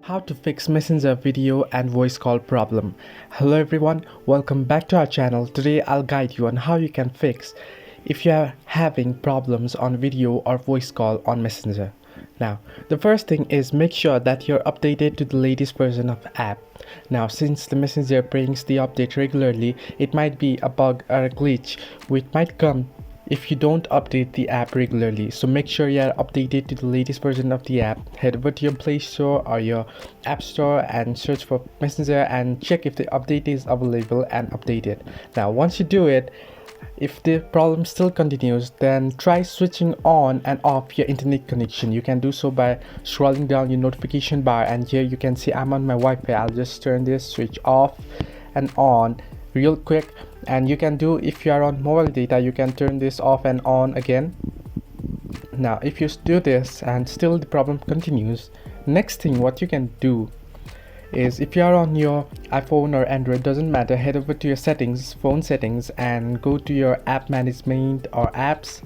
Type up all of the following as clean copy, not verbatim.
How to fix Messenger video and voice call problem. Hello everyone, welcome back to our channel. Today I'll guide you on how you can fix if you are having problems on video or voice call on Messenger. Now, the first thing is make sure that you're updated to the latest version of the app. Now, since the Messenger brings the update regularly, it might be a bug or a glitch which might come if you don't update the app regularly. So make sure you are updated to the latest version of the app. Head over to your Play Store or your App Store and search for Messenger and check if the update is available and update it. Now once you do it, if the problem still continues, then try switching on and off your internet connection. You can do so by scrolling down your notification bar, and here you can see I'm on my Wi-Fi. I'll just turn this switch off and on real quick. And you can do, if you are on mobile data, you can turn this off and on again. Now if you do this and still the problem continues, next thing what you can do is, if you are on your iPhone or Android, doesn't matter, head over to your settings, phone settings, and go to your app management or apps,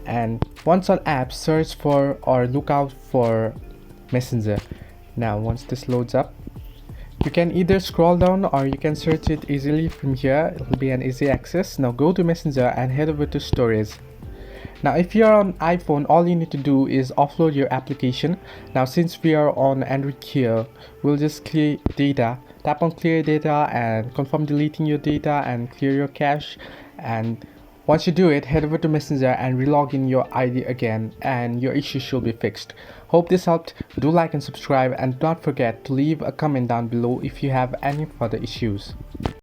and once on apps, search for or look out for Messenger. Now once this loads up, you can either scroll down or you can search it easily from here. It will be an easy access. Now go to Messenger and head over to storage. Now if you are on iPhone, all you need to do is offload your application. Now since we are on Android here, we'll just clear data. Tap on clear data and confirm deleting your data and clear your cache. And once you do it, head over to Messenger and relog in your ID again, and your issue should be fixed. Hope this helped. Do like and subscribe, and don't forget to leave a comment down below if you have any further issues.